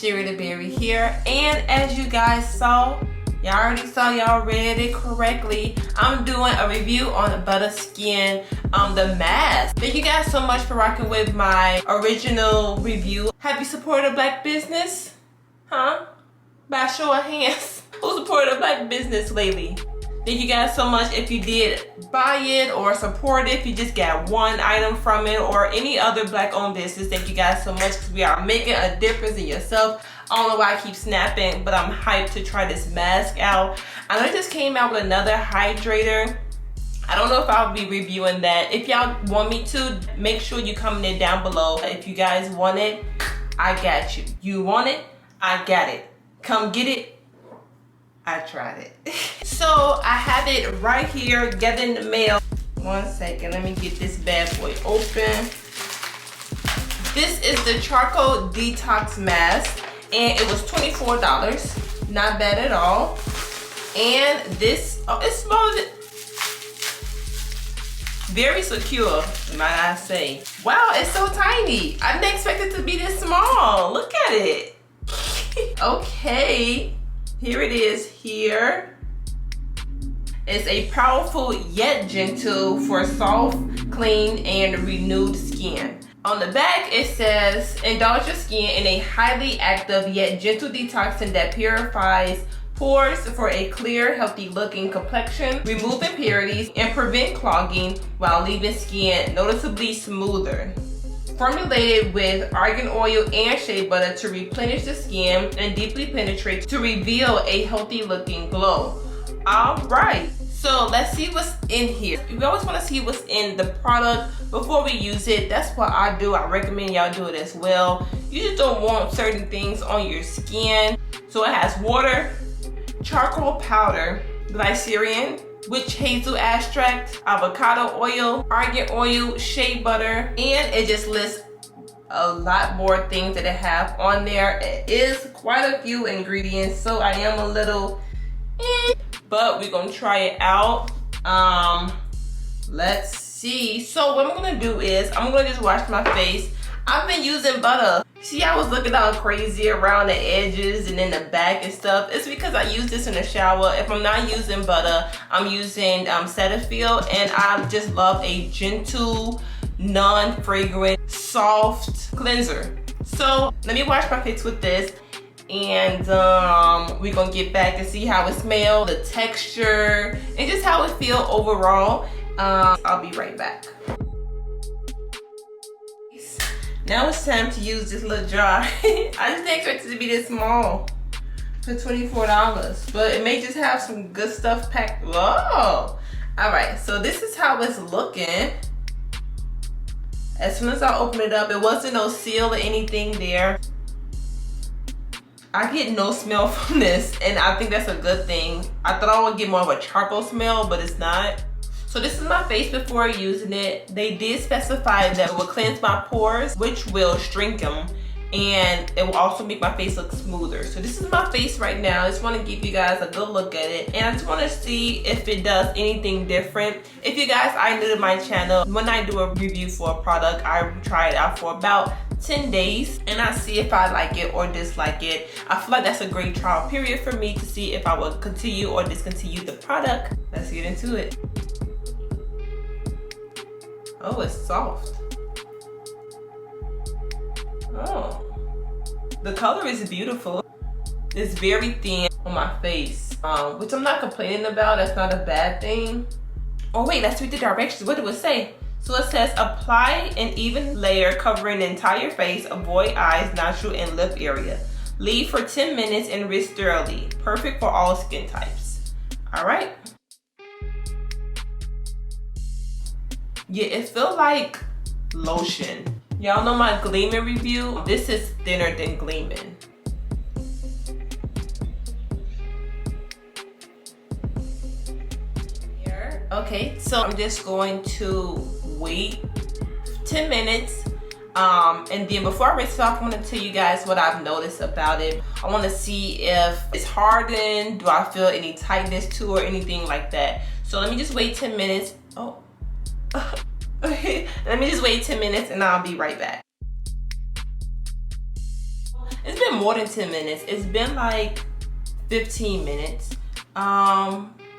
is Heyyy Berries here, and as you guys saw, y'all read it correctly. I'm doing a review on the Buttah Skin, the mask. Thank you guys so much for rocking with my original review. Have you supported a black business? Huh? By a show of hands. Who supported a black business lately? Thank you guys so much if you did buy it or support it, if you just got one item from it or any other black owned business. Thank you guys so much because we are making a difference in yourself. I don't know why I keep snapping, but I'm hyped to try this mask out. I know it just came out with another hydrator. I don't know if I'll be reviewing that. If y'all want me to, make sure you comment it down below. If you guys want it, I got you. You want it? I got it. Come get it. I tried it. So I have it right here, get in the mail. One second, let me get this bad boy open. This is the charcoal detox mask, and it was $24. Not bad at all. And this, oh, it smells very secure, might I say. Wow, it's so tiny. I didn't expect it to be this small. Look at it. Okay. Here it is here. It's a powerful yet gentle for soft, clean, and renewed skin. On the back it says, indulge your skin in a highly active yet gentle detoxing that purifies pores for a clear, healthy looking complexion, remove impurities, and prevent clogging while leaving skin noticeably smoother. Formulated with argan oil and shea butter to replenish the skin and deeply penetrate to reveal a healthy looking glow. All right, so let's see what's in here. We always want to see what's in the product before we use it. That's what I do. I recommend y'all do it as well. You just don't want certain things on your skin. So it has water, charcoal powder, glycerin, witch hazel extract, avocado oil, argan oil, shea butter, and it just lists a lot more things that it have on there. It is quite a few ingredients, so I am a little but we're gonna try it out. Let's see. So what I'm gonna do is I'm gonna just wash my face. I've been using Buttah. See, I was looking all crazy around the edges and in the back and stuff. It's because I use this in the shower. If I'm not using Buttah, I'm using Cetaphil, and I just love a gentle, non-fragrant, soft cleanser. So let me wash my face with this, and we're gonna get back and see how it smells, the texture, and just how it feels overall. I'll be right back. Now it's time to use this little jar. I just didn't expect it to be this small for $24, but it may just have some good stuff packed. Whoa! All right, so this is how it's looking. As soon as I open it up, it wasn't no seal or anything there. I get no smell from this, and I think that's a good thing. I thought I would get more of a charcoal smell, but it's not. So this is my face before using it. They did specify that it will cleanse my pores, which will shrink them, and it will also make my face look smoother. So this is my face right now. I just want to give you guys a good look at it, and I just want to see if it does anything different. If you guys are new to my channel, when I do a review for a product, I try it out for about 10 days and I see if I like it or dislike it. I feel like that's a great trial period for me to see if I will continue or discontinue the product. Let's get into it. Oh, it's soft. Oh, the color is beautiful. It's very thin on my face, which I'm not complaining about. That's not a bad thing. Oh wait, let's read the directions. What do it say? So it says, apply an even layer covering the entire face, avoid eyes, nostril, and lip area. Leave for 10 minutes and rinse thoroughly. Perfect for all skin types. All right. Yeah, it feels like lotion. Y'all know my Gleamin' review? This is thinner than Gleamin'. Here. Okay, so I'm just going to wait 10 minutes. And then before I rinse it off, I'm gonna tell you guys what I've noticed about it. I wanna see if it's hardened, do I feel any tightness to or anything like that. So let me just wait 10 minutes. Oh. Okay, let me just wait 10 minutes and I'll be right back. It's been more than 10 minutes. It's been like 15 minutes.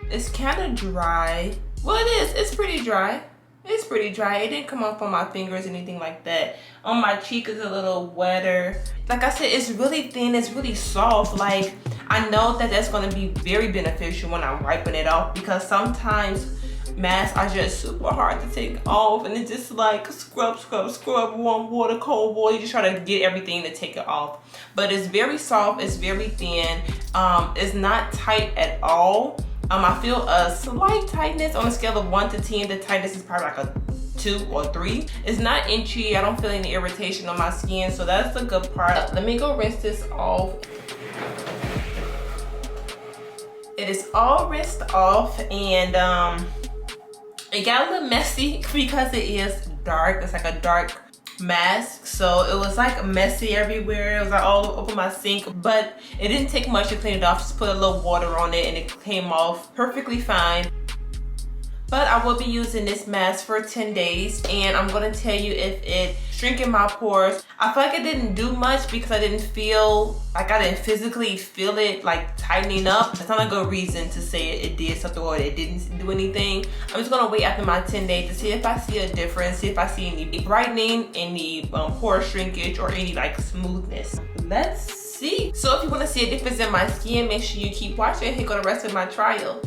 It's kind of dry. Well, it is. It's pretty dry. It's pretty dry. It didn't come off on my fingers or anything like that. On my cheek is a little wetter. Like I said, it's really thin. It's really soft. Like, I know that that's going to be very beneficial when I'm wiping it off, because sometimes masks are just super hard to take off, and it's just like scrub, warm water, cold water. You just try to get everything to take it off. But it's very soft. It's very thin. It's not tight at all. I feel a slight tightness on a scale of 1 to 10. The tightness is probably like a 2 or 3. It's not itchy. I don't feel any irritation on my skin, so that's the good part. Let me go rinse this off. It is all rinsed off, and it got a little messy because it is dark. It's like a dark mask, so it was like messy everywhere. It was like all over my sink, but it didn't take much to clean it off. Just put a little water on it and it came off perfectly fine. But I will be using this mask for 10 days, and I'm going to tell you if it shrinking my pores. I feel like it didn't do much because I didn't physically feel it like tightening up. That's not a good reason to say it did something or it didn't do anything. I'm just going to wait after my 10 days to see if I see a difference, see if I see any brightening, any pore shrinkage, or any like smoothness. Let's see. So if you want to see a difference in my skin, make sure you keep watching. Here go the rest of my trial.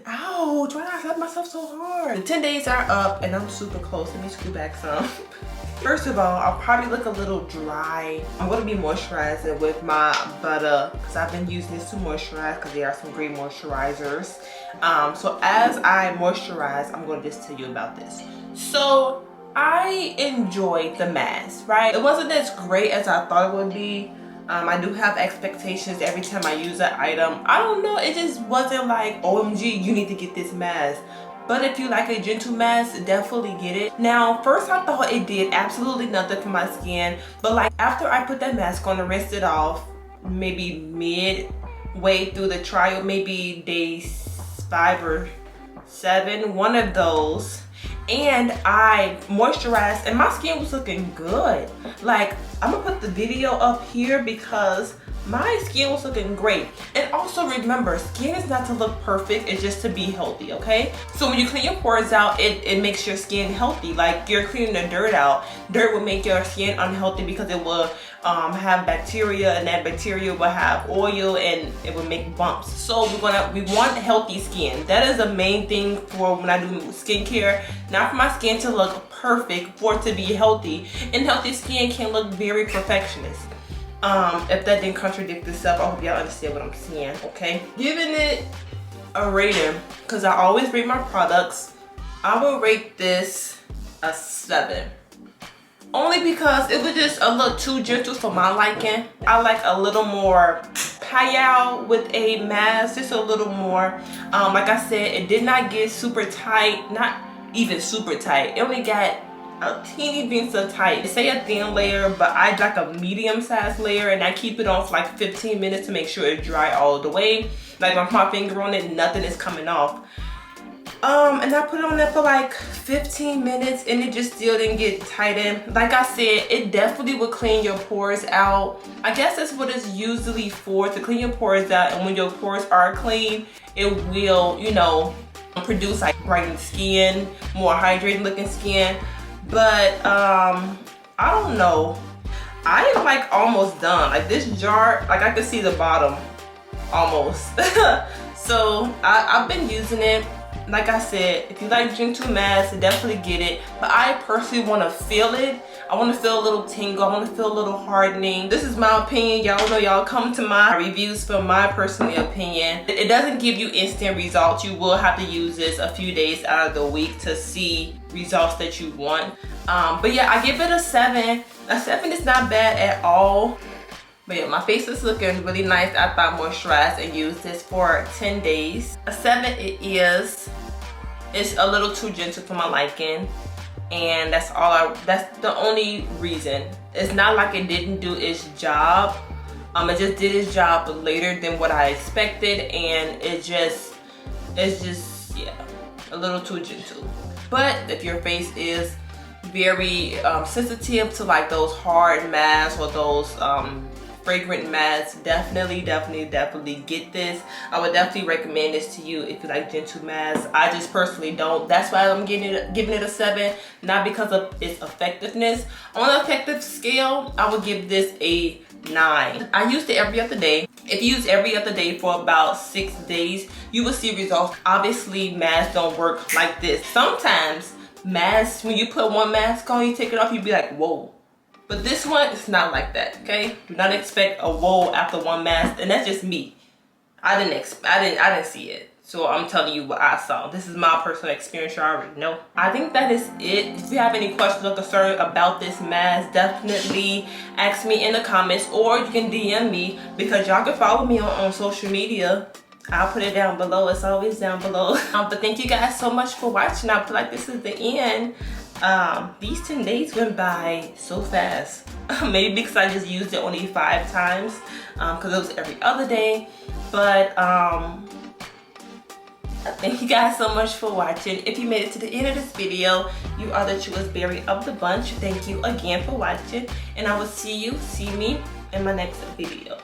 Ouch, why did I slap myself so hard? The 10 days are up and I'm super close. Let me screw back some. First of all, I'll probably look a little dry. I'm going to be moisturizing with my Buttah, because I've been using this to moisturize because there are some great moisturizers. So as I moisturize, I'm going to just tell you about this. So I enjoyed the mask, right? It wasn't as great as I thought it would be. I do have expectations every time I use an item. I don't know, it just wasn't like, OMG, you need to get this mask. But if you like a gentle mask, definitely get it. Now, first I thought it did absolutely nothing for my skin. But like after I put that mask on and rinsed it off, maybe midway through the trial, maybe day 5 or 7, one of those, and I moisturized and my skin was looking good. Like, I'm gonna put the video up here because my skin was looking great. And also remember, skin is not to look perfect, it's just to be healthy, okay? So when you clean your pores out, it makes your skin healthy. Like you're cleaning the dirt out. Dirt will make your skin unhealthy because it will have bacteria, and that bacteria will have oil and it will make bumps. So we want healthy skin. That is the main thing for when I do skincare. Not for my skin to look perfect, for it to be healthy. And healthy skin can look very perfectionist. If that didn't contradict itself, I hope y'all understand what I'm saying, okay? Giving it a rating, because I always rate my products, I will rate this a 7. Only because it was just a little too gentle for my liking. I like a little more payal with a mask, just a little more. Like I said, it did not get super tight, not even super tight. It only got a teeny bit so tight. They say a thin layer, but I like a medium sized layer, and I keep it on for like 15 minutes to make sure it dry all the way. Like I put my finger on it, nothing is coming off. And I put it on there for like 15 minutes and it just still didn't get tightened. Like I said, it definitely will clean your pores out. I guess that's what it's usually for, to clean your pores out. And when your pores are clean, it will, you know, produce like brightened skin, more hydrated looking skin. But I don't know, I am like almost done. Like this jar, like I could see the bottom almost. So I've been using it. like I said, if you like gentle mask, definitely get it. But I personally want to feel it. I want to feel a little tingle. I want to feel a little hardening. This is my opinion. Y'all know y'all come to my reviews for my personal opinion. It doesn't give you instant results. You will have to use this a few days out of the week to see results that you want. But yeah, I give it a 7. A 7 is not bad at all. But yeah, my face is looking really nice after I moisturized and used this for 10 days. A 7 it is. It's a little too gentle for my liking. And that's the only reason. It's not like it didn't do its job. It just did its job later than what I expected, and it's just yeah, a little too gentle. But if your face is very sensitive to like those hard masks or those fragrant masks, definitely get this. I would definitely recommend this to you if you like gentle masks. I just personally don't. That's why I'm giving it a 7, not because of its effectiveness. On the effective scale, I would give this a 9. I used it every other day. If you use every other day for about 6 days, you will see results. Obviously, masks don't work like this. Sometimes masks, when you put one mask on, you take it off, you'd be like, whoa. But this one, it's not like that, okay? Do not expect a whoa after one mask, and that's just me. I didn't see it. So I'm telling you what I saw. This is my personal experience, you already know. I think that is it. If you have any questions or concerns about this mask, definitely ask me in the comments, or you can DM me, because y'all can follow me on social media. I'll put it down below. It's always down below. But thank you guys so much for watching. I feel like this is the end. These 10 days went by so fast. Maybe because I just used it only 5 times, because it was every other day. But thank you guys so much for watching. If you made it to the end of this video, you are the truest berry of the bunch. Thank you again for watching, and I will see me in my next video.